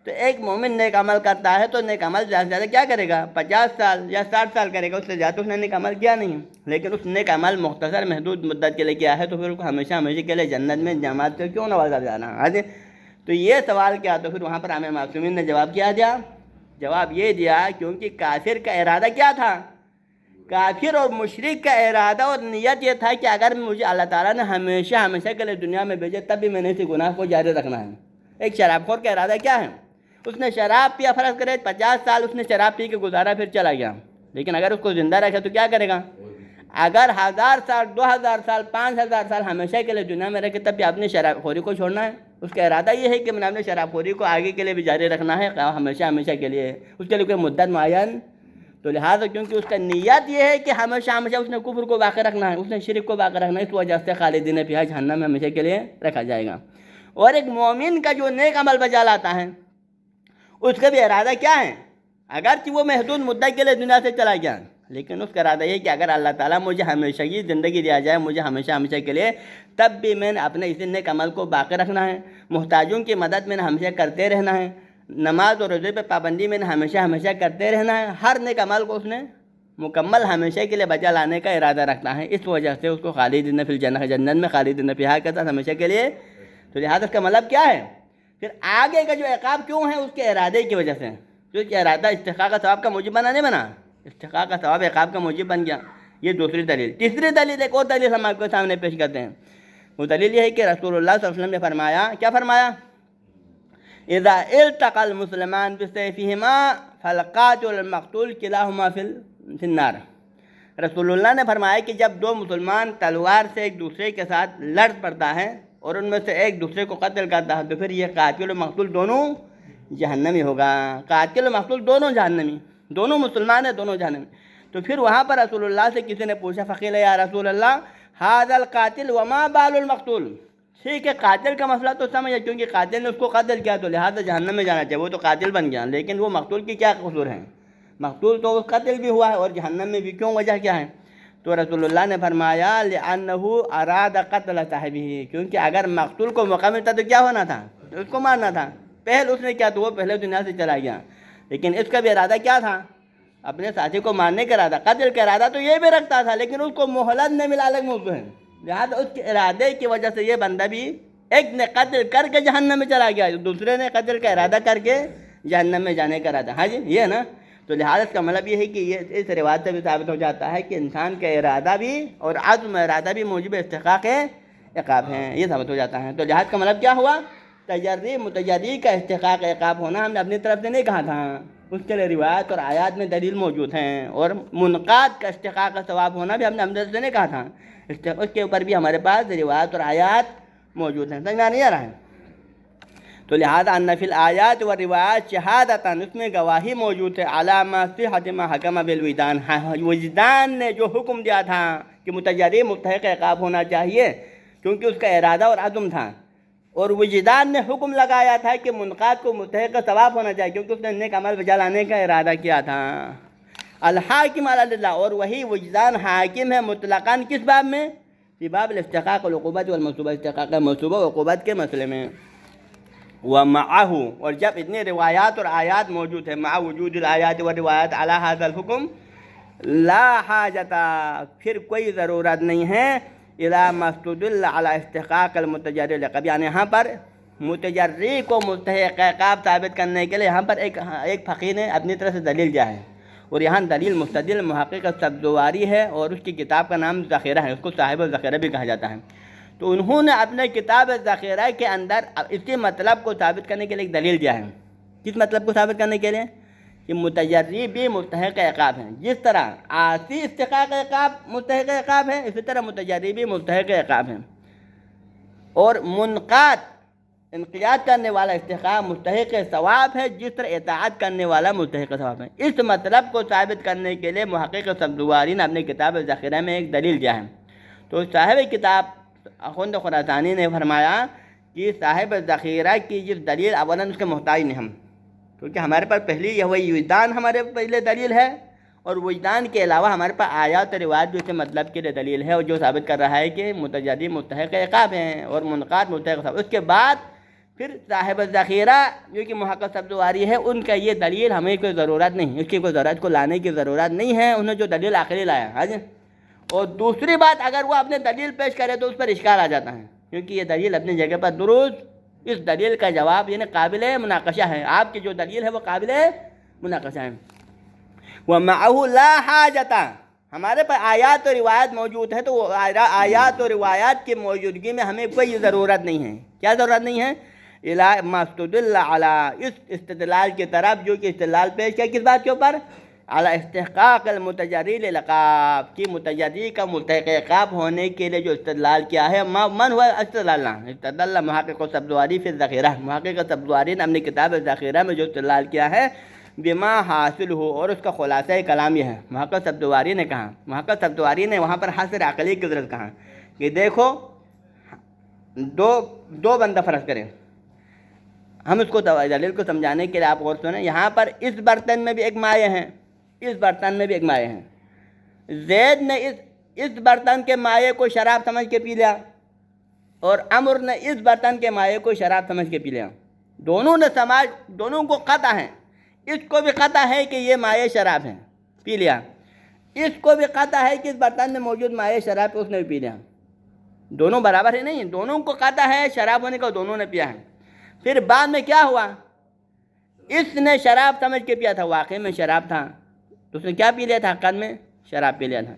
تو ایک مومن نیک عمل کرتا ہے تو نیک عمل زیادہ سے زیادہ کیا کرے گا؟ 50 سال یا 60 سال کرے گا، اس سے زیادہ اس نے نیک عمل کیا نہیں ہے۔ لیکن اس نیک عمل مختصر محدود مدت کے لیے کیا ہے تو پھر ہمیشہ ہمیشہ کے لیے جنت میں جماعت سے کیوں نوازا جانا ہے؟ تو یہ سوال کیا؟ تو پھر وہاں پر عامر معصومین نے جواب کیا دیا؟ جواب یہ دیا کیونکہ کافر کا ارادہ کیا تھا؟ کافر اور مشرک کا ارادہ اور نیت یہ تھا کہ اگر مجھے اللہ تعالیٰ نے ہمیشہ ہمیشہ کے لیے دنیا میں بھیجے تب بھی میں نے اسی گناہ کو جاری رکھنا ہے۔ ایک شراب خور کا ارادہ کیا ہے؟ اس نے شراب پیا، فرض کرے 50 سال اس نے شراب پی کے گزارا، پھر چلا گیا، لیکن اگر اس کو زندہ رکھے تو کیا کرے گا؟ اگر 1000 سال 2000 سال 5000 سال ہمیشہ کے لیے دنیا میں رکھے تب بھی اپنی شراب خوری کو چھوڑنا ہے۔ اس کا ارادہ یہ ہے کہ میں نے اپنی شراب خوری کو آگے کے لیے بھی جاری رکھنا ہے، ہمیشہ ہمیشہ کے لیے، اس کے لیے کوئی مدت معین۔ تو لہٰذا کیونکہ اس کا نیت یہ ہے کہ ہمیشہ ہمیشہ اس نے کفر کو باقی رکھنا ہے، اس نے شرک کو باقی رکھنا ہے، اس وجہ سے خالدین فیہا جہنم میں ہمیشہ کے لیے رکھا جائے گا۔ اور ایک مومن کا جو نیک عمل بجا لاتا ہے اس کا بھی ارادہ کیا ہے؟ اگرچہ وہ محدود مدت کے لیے دنیا سے چلا گیا، لیکن اس کا ارادہ یہ کہ اگر اللہ تعالیٰ مجھے ہمیشہ کی زندگی دیا جائے، مجھے ہمیشہ ہمیشہ کے لیے، تب بھی میں نے اپنے اسی نیک عمل کو باقی رکھنا ہے، محتاجوں کی مدد میں نے ہمیشہ کرتے رہنا ہے، نماز اور روزے پہ پابندی میں نے ہمیشہ ہمیشہ کرتے رہنا ہے۔ ہر نیک عمل کو اس نے مکمل ہمیشہ کے لیے بجا لانے کا ارادہ رکھتا ہے، اس وجہ سے اس کو خالدین فی الجنہ، جنت میں خالدین فیہا کے ساتھ ہمیشہ کے لیے۔ تو لہٰذا اس کا مطلب کیا ہے؟ پھر آگے کا جو عقاب کیوں ہے؟ اس کے ارادے کی وجہ سے، کیونکہ ارادہ استحقاق ثواب کا موجب بنا نہیں بنا، استحقاق ثواب عقاب کا موجب بن گیا۔ یہ دوسری دلیل۔ تیسری دلیل، ایک اور دلیل ہم آپ کے سامنے پیش کرتے ہیں۔ وہ دلیل یہ ہے کہ رسول اللہ صلی اللہ علیہ وسلم نے فرمایا، کیا فرمایا؟ اذا التقى المسلمان بسيفهما فالقاتل والمقتول كلاهما في النار۔ رسول اللہ نے فرمایا کہ جب دو مسلمان تلوار سے ایک دوسرے کے ساتھ لڑ پڑتا ہے اور ان میں سے ایک دوسرے کو قتل کرتا ہے تو پھر یہ قاتل و مقتول دونوں جہنمی ہوگا۔ قاتل و مقتول دونوں جہنمی، دونوں مسلمان ہیں، دونوں جہنمی۔ تو پھر وہاں پر رسول اللہ سے کسی نے پوچھا، فقیل یا رسول اللہ ھذا القاتل وما بال المقتول؟ ٹھیک ہے، قاتل کا مسئلہ تو سمجھا، کیونکہ قاتل نے اس کو قتل کیا تو لہٰذا جہنم میں جانا چاہیے، وہ تو قاتل بن گیا، لیکن وہ مقتول کی کیا قصور ہے؟ مقتول تو قتل بھی ہوا ہے اور جہنم میں بھی، کیوں؟ وجہ کیا ہے؟ تو رسول اللہ نے فرمایا لِأَنَّهُ أَرَادَ قَتْلَ صَاحِبِهِ، کیونکہ اگر مقتول کو موقع ملتا تو کیا ہونا تھا؟ اس کو مارنا تھا۔ پہل اس نے کیا تو وہ پہلے دنیا سے چلا گیا، لیکن اس کا بھی ارادہ کیا تھا؟ اپنے ساتھی کو مارنے کا ارادہ، قتل کا ارادہ تو یہ بھی رکھتا تھا، لیکن اس کو مہلت نہیں ملا، الگ موضوع ہے۔ لہٰذا اس کے ارادے کی وجہ سے یہ بندہ بھی، ایک نے قتل کر کے جہنم میں چلا گیا، دوسرے نے قتل کا ارادہ کر کے جہنم میں جانے کا ارادہ۔ ہاں جی، یہ ہے نا۔ تو لہٰذا اس کا مطلب یہ ہے کہ یہ اس روایت سے بھی ثابت ہو جاتا ہے کہ انسان کا ارادہ بھی اور عزم ارادہ بھی موجب استحقاق عقاب ہیں، یہ ثابت ہو جاتا ہے۔ تو لہٰذا کا مطلب کیا ہوا؟ تجری متجری کا استحقاق عقاب ہونا ہم نے اپنی طرف سے نہیں کہا تھا، اس کے لیے روایت اور آیات میں دلیل موجود ہیں، اور منقاد کا استحقاق ثواب ہونا بھی ہم نے اپنی طرف سے نہیں کہا تھا، اس کے اوپر بھی ہمارے پاس روایت اور آیات موجود ہیں۔ سمجھ میں نہیں آ رہا ہے؟ تو لہذا ان فی الآیات و روایات شہادتاً، اس میں گواہی موجود ہے، علامہ صحت ما حکم بالوجدان، وجدان نے جو حکم دیا تھا کہ متجری مستحق عقاب ہونا چاہیے کیونکہ اس کا ارادہ اور عزم تھا، اور وجدان نے حکم لگایا تھا کہ منقاد کو مستحق ثواب ہونا چاہیے کیونکہ اس نے نیک عمل بجا لانے کا ارادہ کیا تھا۔ الحاکم علی اللہ، اور وہی وجدان حاکم ہے مطلقاً کس باب میں؟ فی باب الاستحقاق والعقوبت والمنصوبہ، استحقاق منصوبہ و عقوبت کے مسئلے میں۔ ومعہ، اور جب اتنے روایات اور آیات موجود ہیں، مع وجود الآیات والروایات علی ھذا الحکم لا حاجت، پھر کوئی ضرورت نہیں ہے اذا مستدل علی استحقاق المتجری العقاب، یعنی یہاں پر متجری کو مستحق عقاب ثابت کرنے کے لیے یہاں پر ایک فقیر نے اپنی طرف سے دلیل دیا ہے، اور یہاں دلیل مستدل محقق سبزواری ہے، اور اس کی کتاب کا نام ذخیرہ ہے، اس کو صاحب الذخیرہ بھی کہا جاتا ہے۔ تو انہوں نے اپنے کتاب ذخیرہ کے اندر اسی مطلب کو ثابت کرنے کے لیے ایک دلیل دیا ہے۔ کس مطلب کو ثابت کرنے کے لیے؟ کہ متجری بھی مستحق عقاب ہیں، جس طرح عاصی استحقاق عقاب مستحق عقاب ہے، اسی طرح متجری بھی مستحق عقاب ہیں، اور منقاد انقیاد کرنے والا استحقاق مستحق ثواب ہے، جس طرح اطاعت کرنے والا مستحق ثواب ہے۔ اس مطلب کو ثابت کرنے کے لیے محقق سبزواری نے اپنے کتاب ذخیرہ میں ایک دلیل دیا ہے۔ تو صاحب کتاب اخوند خراسانی نے فرمایا کہ صاحب ذخیرہ کی جس دلیل، اولاً اس کے محتاج نہیں ہم، کیونکہ ہمارے پاس پہلی یہ وہی وجدان ہمارے پہلے دلیل ہے، اور وجدان کے علاوہ ہمارے پاس آیات اور روایت جو اس کے مطلب کے لیے دلیل ہے، اور جو ثابت کر رہا ہے کہ متجری مستحق عقاب ہیں اور منقاد مستحق عقاب۔ اس کے بعد پھر صاحب ذخیرہ جو کہ محقق سبزواری ہے، ان کا یہ دلیل ہمیں کوئی ضرورت نہیں، اس کی کوئی ضرورت کو لانے کی ضرورت نہیں ہے، انہوں نے جو دلیل عقلی لایا ہاں جی۔ اور دوسری بات، اگر وہ اپنے دلیل پیش کرے تو اس پر اشکال آ جاتا ہے، کیونکہ یہ دلیل اپنی جگہ پر درست، اس دلیل کا جواب یعنی قابل مناقشہ ہے، آپ کی جو دلیل ہے وہ قابل مناقشہ ہے۔ وَمَعَهُ لَا حَاجَةَ، ہمارے پاس آیات و روایات موجود ہے، تو وہ آیات و روایات کی موجودگی میں ہمیں کوئی ضرورت نہیں ہے۔ کیا ضرورت نہیں ہے؟ الى ما استدل علی، اس استدلال کی طرف جو کہ استدلال پیش کیا کس بات کے اوپر؟ علی استحقاق المتجری للعقاب، کی متجری کا مستحق عقاب ہونے کے لیے جو استدلال کیا ہے۔ من ہوا استدلال محقق سبزواری فی الذخیرہ، محقق سبزواری نے اپنی کتاب ذخیرہ میں جو استدلال کیا ہے، بما حاصل ہو، اور اس کا خلاصہ کلام یہ ہے۔ محقق سبزواری نے کہا، محقق سبزواری نے وہاں پر حاصل عقلی کی ضرورت کہا کہ دیکھو دو بندہ فرض کریں، ہم اس کو دلیل کو سمجھانے کے لیے آپ غور سنیں، یہاں پر اس برتن میں بھی ایک مائع ہے، اس برتن میں بھی ایک مائع ہے۔ زید نے اس برتن کے مائع کو شراب سمجھ کے پی لیا، اور عمر نے اس برتن کے مائع کو شراب سمجھ کے پی لیا۔ دونوں کو قطع ہے، اس کو بھی قطع ہے کہ یہ مائع شراب ہے، پی لیا، اس کو بھی قطع ہے کہ اس برتن میں موجود مائع شراب ہے، اس نے بھی پی لیا۔ دونوں برابر ہے نہیں، دونوں کو قطع ہے شراب ہونے کا، دونوں نے پیا ہے۔ پھر بعد میں کیا ہوا؟ اس نے شراب سمجھ کے پیا تھا، واقعی میں شراب تھا، تو اس نے کیا پی لیا تھا؟ حقیقت میں شراب پی لیا تھا۔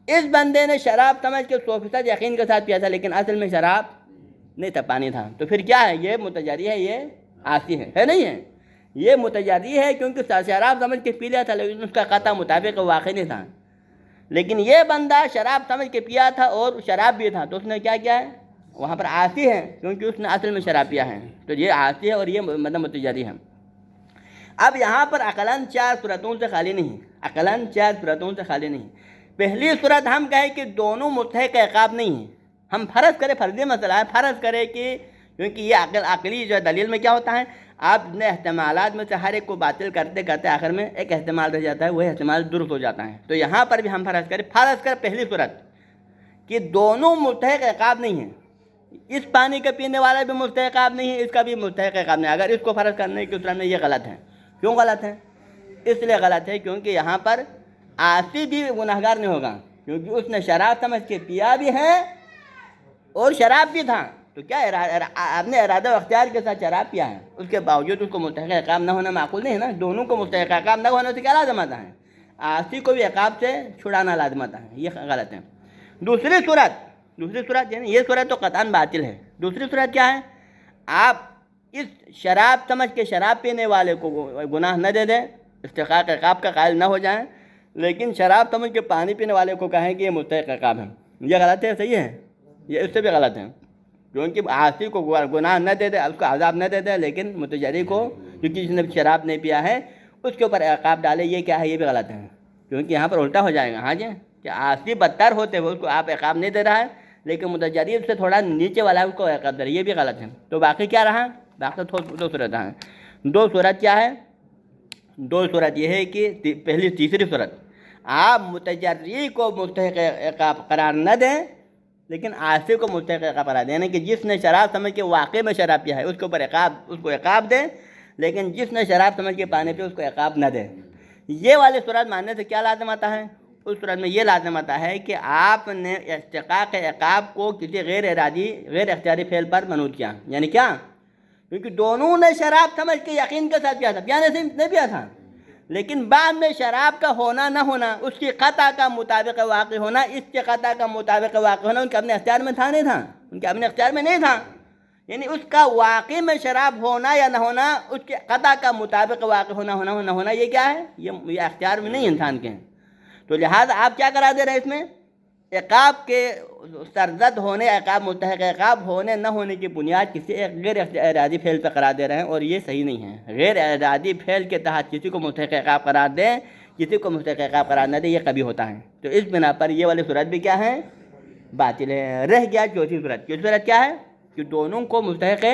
اس بندے نے شراب سمجھ کے 100% یقین کے ساتھ پیا تھا، لیکن اصل میں شراب نہیں تھا، پانی تھا۔ تو پھر کیا ہے؟ یہ متجری ہے، یہ عاصی ہے نہیں ہے؟ یہ متجری ہے کیونکہ شراب سمجھ کے پی لیا تھا، لیکن اس کا قطع مطابق واقع نہیں تھا۔ لیکن یہ بندہ شراب سمجھ کے پیا تھا اور شراب بھی تھا، تو اس نے کیا کیا ہے؟ وہاں پر عاصی ہے، کیونکہ اس نے اصل میں شراب پیا ہے، تو یہ عاصی ہے اور یہ مطلب متجری ہے۔ اب یہاں پر عقلاً 4 صورتوں سے خالی نہیں، عقلاً 4 صورتوں سے خالی نہیں۔ پہلی صورت ہم کہیں کہ دونوں مستحق عقاب نہیں ہیں، ہم فرض کریں، فرضی مسئلہ ہے، فرض کریں کہ کیونکہ یہ عقلی جو دلیل میں کیا ہوتا ہے، آپ نے احتمالات میں سے ہر ایک کو باطل کرتے کرتے آخر میں ایک احتمال رہ جاتا ہے، وہی احتمال درست ہو جاتا ہے۔ تو یہاں پر بھی ہم فرض کر پہلی صورت کہ دونوں مستحق عقاب نہیں ہیں، اس پانی کے پینے والا بھی مستحق عقاب نہیں ہے، اس کا بھی مستحق عقاب نہیں ہے۔ اگر اس کو فرض کرنے کی صورت میں یہ غلط ہے۔ کیوں غلط ہے؟ اس لیے غلط ہے کیونکہ یہاں پر عاصی بھی گناہگار نہیں ہوگا، کیونکہ اس نے شراب سمجھ کے پیا بھی ہے اور شراب بھی تھا، تو کیا آپ نے ارادہ و اختیار کے ساتھ شراب پیا ہے، اس کے باوجود اس کو مستحق عقاب نہ ہونا معقول نہیں ہے نا۔ دونوں کو مستحق عقاب نہ ہونے سے کیا لازم آتا ہے؟ عاصی کو بھی عقاب سے چھڑانا لازم آتا ہے، یہ غلط ہے۔ دوسری صورت یعنی یہ صورت تو قطعاً باطل ہے۔ دوسری صورت کیا ہے؟ آپ اس شراب سمجھ کے شراب پینے والے کو گناہ نہ دے دیں، استحقاق عقاب کا قائل نہ ہو جائیں، لیکن شراب سمجھ کے پانی پینے والے کو کہیں کہ یہ مستحق عقاب ہے۔ یہ غلط ہے، صحیح ہے؟ یہ اس سے بھی غلط ہے، کیونکہ عاصی کو گناہ نہ دے دے، اس کو عذاب نہ دے دے، لیکن متجری کو کیونکہ جس نے شراب نہیں پیا ہے اس کے اوپر عقاب ڈالے، یہ کیا ہے؟ یہ بھی غلط ہے، کیونکہ یہاں پر الٹا ہو جائے گا۔ ہاں جی، کہ عاصی بدتر ہوتے ہوئے اس کو آپ عقاب نہیں دے رہا ہے، لیکن متجری اس سے تھوڑا نیچے والا ہے اس کو عقاب دے رہا ہے، یہ بھی غلط ہے۔ تو باقی کیا رہا؟ باقی 2 صورت ہیں۔ 2 صورت کیا ہے؟ 2 صورت یہ ہے کہ تیسری صورت آپ متجری کو مستحق عقاب قرار نہ دیں، لیکن عاصی کو مستحق عقاب قرار دیں، یعنی کہ جس نے شراب سمجھ کے واقعی میں شراب پیا ہے اس کے اوپر اس کو عقاب دیں، لیکن جس نے شراب سمجھ کے پانے پہ اس کو عقاب نہ دیں۔ یہ والی صورت ماننے سے کیا لازم آتا ہے؟ اس صورت میں یہ لازم آتا ہے کہ آپ نے استحقاق عقاب کو کسی غیر اختیاری فعل پر منوط کیا، یعنی کیا؟ کیونکہ دونوں نے شراب سمجھ کے یقین کے ساتھ پیا تھا، پیانے سے نہیں پیا تھا، لیکن بعد میں شراب کا ہونا نہ ہونا، اس کی قطع کا مطابق واقع ہونا، اس کے قطع کا مطابق واقع ہونا ان کے اپنے اختیار میں تھا نہیں تھا، ان کے اپنے اختیار میں نہیں تھا، یعنی اس کا واقعی میں شراب ہونا یا نہ ہونا، اس کے قطع کا مطابق واقع ہونا یہ کیا ہے؟ یہ اختیار میں نہیں انسان کے ہیں۔ تو لہٰذا آپ کیا کرا دے رہے ہیں اس میں؟ عقاب کے سرزد ہونے، عقاب مستحق عقاب ہونے نہ ہونے کی بنیاد کسی ایک غیر ارادی فعل پہ قرار دے رہے ہیں، اور یہ صحیح نہیں ہے۔ غیر ارادی فعل کے تحت کسی کو مستحق عقاب قرار دیں، کسی کو مستحق عقاب قرار نہ دیں، یہ کبھی ہوتا ہے۔ تو اس بنا پر یہ والی صورت بھی کیا ہے؟ باطل ہے۔ رہ گیا چوتھی صورت کیا ہے؟ کہ دونوں کو مستحق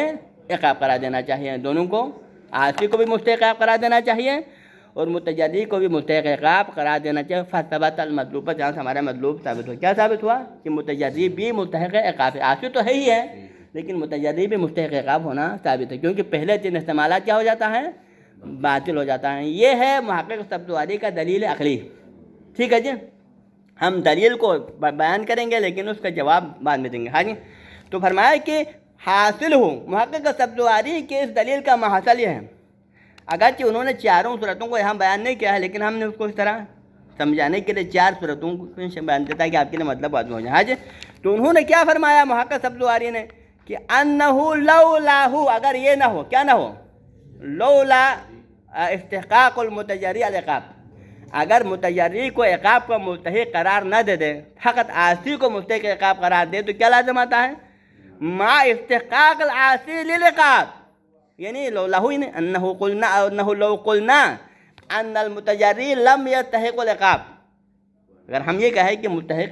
عقاب قرار دینا چاہیے، دونوں کو، عاصی کو بھی مستحق عقاب قرار دینا چاہیے اور متجری کو بھی مستحق عقاب قرار دینا چاہیے. فثبت المطلوب، جہاں سے ہمارا مطلوب ثابت ہوا. کیا ثابت ہوا؟ کہ متجری بھی مستحق عقاب ہے. عاصی تو ہے ہی ہے لیکن متجری بھی مستحق عقاب ہونا ثابت ہے، کیونکہ پہلے تین استعمالات کیا ہو جاتا ہے؟ باطل ہو جاتا ہے. یہ ہے محقق سبزواری کا دلیل عقلی. ٹھیک ہے جی، ہم دلیل کو بیان کریں گے لیکن اس کا جواب بعد میں دیں گے. ہاں جی، تو فرمایا کہ حاصل ہو محقق سبزواری کے اس دلیل کا محاصل یہ ہے، اگرچہ انہوں نے چاروں صورتوں کو یہاں بیان نہیں کیا ہے لیکن ہم نے اس کو اس طرح سمجھانے کے لیے چار صورتوں کو بیان دیتا ہے کہ آپ کے لیے مطلب واضح ہو جائے. ہاں جی، تو انہوں نے کیا فرمایا محقق سبزواری نے کہ انہو لولا ہو، اگر یہ نہ ہو، کیا نہ ہو؟ لولا استحقاق المتجری العقاب، اگر متجری کو عقاب کا مستحق قرار نہ دے دے، فقط عاصی کو مستحق عقاب قرار دے، تو کیا لازم آتا ہے؟ ما استحقاق العاصی للعقاب، یعنی لولا ہو انہو قلنا انہو لو قلنا ان المتجری لم یستحق العقاب، اگر ہم یہ کہیں کہ متجری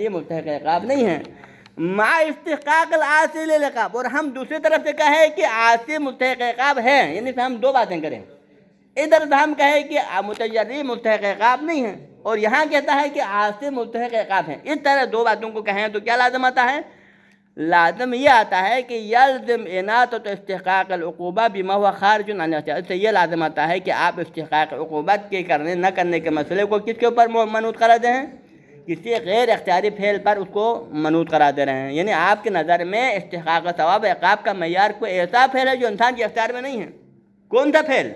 مستحق عقاب نہیں ہے، مع استحقاق العاصی للعقاب، اور ہم دوسری طرف سے کہیں کہ عاصی مستحق عقاب ہے، یعنی ہم دو باتیں کریں. ادھر ہم کہیں کہ متجری مستحق عقاب نہیں ہے اور یہاں کہتا ہے کہ عاصی مستحق عقاب ہے. اس طرح دو باتوں کو کہیں تو کیا لازم آتا ہے؟ لازم یہ آتا ہے کہ یلزم اناطۃ استحقاق العقوبہ بما هو خارج عن الاختیار. اس سے یہ لازم آتا ہے کہ آپ استحقاق عقوبت کے کرنے نہ کرنے کے مسئلے کو کس کے اوپر منوط قرار دیں ہیں؟ کسی غیر اختیاری فعل پر اس کو منوط قرار دے رہے ہیں. یعنی آپ کے نظر میں استحقاق ثواب عقاب کا معیار کوئی ایسا فعل ہے جو انسان کے اختیار میں نہیں ہے. کون سا فعل؟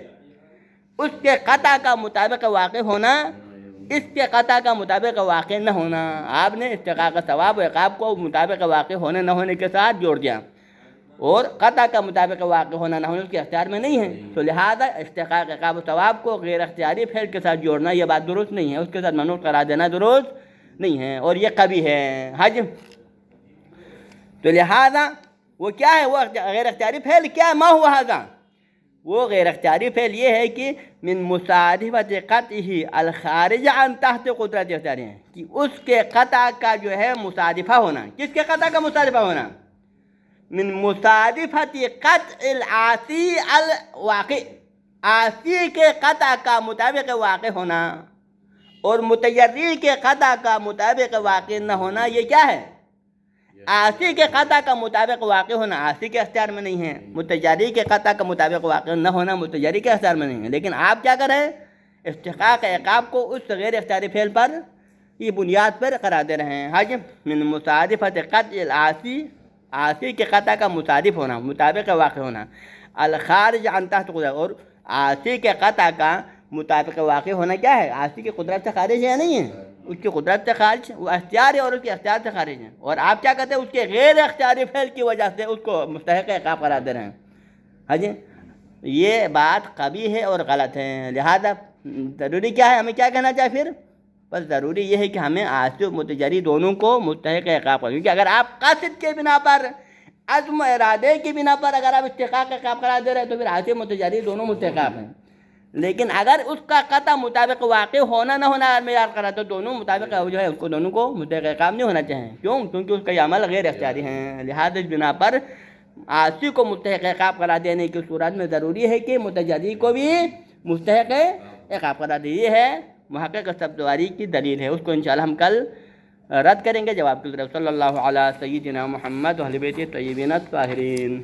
اس کے قطع کا مطابق واقع ہونا، اس کے قطع کا مطابق واقع نہ ہونا. آپ نے استحقاق ثواب و عقاب کو مطابق واقع ہونے نہ ہونے کے ساتھ جوڑ دیا، اور قطع کا مطابق واقع ہونا نہ ہونا اس کے اختیار میں نہیں ہے. تو لہذا استحقاق عقاب و ثواب کو غیر اختیاری فعل کے ساتھ جوڑنا یہ بات درست نہیں ہے، اس کے ساتھ منوط قرار دینا درست نہیں ہے اور یہ قبیح ہے. حج تو لہذا وہ کیا ہے؟ وہ غیر اختیاری فعل کیا ہے؟ ما ہوا ھذا، وہ غیر اختیاری فعل یہ ہے کہ من مصادفت قطعہ الخارج عن تحت قدرت اختیاری ہے، کہ اس کے قطع کا جو ہے مصادفہ ہونا. کس کے قطع کا مصادفہ ہونا؟ من مصادفت قطع العاصی الواقع، عاصی کے قطع کا مطابق واقع ہونا اور متجری کے قطع کا مطابق واقع نہ ہونا. یہ کیا ہے؟ عاصی کے قطع کا مطابق واقع ہونا عاصی کے اختیار میں نہیں ہے، متجری کے قطع کا مطابق واقع نہ ہونا متجری کے اختیار میں نہیں ہے. لیکن آپ کیا کر رہے ہیں؟ استحقاق عقاب کو اس غیر اختیاری فعل پر یہ بنیاد پر قرار دے رہے ہیں. حج من مصادفت قطع العاصی، عاصی کے قطع کا مصادف ہونا، مطابق واقع ہونا، الخارج عن تحت قدرت، اور عاصی کے قطع کا مطابق واقع ہونا کیا ہے؟ عاصی کی قدرت سے خارج ہے یا نہیں ہے؟ اس کی قدرت سے خارج، وہ اختیار ہے اور اس کے اختیار سے خارج ہے. اور آپ کیا کہتے ہیں؟ اس کے غیر اختیاری فعل کی وجہ سے اس کو مستحق عقاب قرار دے رہے ہیں. ہاں جی، یہ بات قبیح ہے اور غلط ہے. لہذا ضروری کیا ہے؟ ہمیں کیا کہنا چاہیے پھر؟ بس ضروری یہ ہے کہ ہمیں عاصی و متجری دونوں کو مستحق عقاب کریں، کیونکہ اگر آپ قصد کے بنا پر، عزم و ارادے کی بنا پر اگر آپ استحقاق عقاب قرار دے رہے ہیں تو پھر عاصی و متجری دونوں مستحق ہیں. لیکن اگر اس کا قطع مطابق واقع ہونا نہ ہونا معیار قرار تو دونوں مطابق جو ہے اس کو دونوں کو مستحق عقاب نہیں ہونا چاہیے. کیوں؟ کیونکہ اس کا یہ عمل غیر اختیاری ہیں. لہذا اس بنا پر عاصی کو مستحق عقاب قرار دینے کی صورت میں ضروری ہے کہ متجری کو بھی مستحق عقاب قرار دے. یہ ہے محقق سبزواری کی دلیل ہے. اس کو انشاءاللہ ہم کل رد کریں گے جواب کی طرف. صلی اللہ علیہ سیدنا محمد و اہل بیت الطیبین الطاہرین.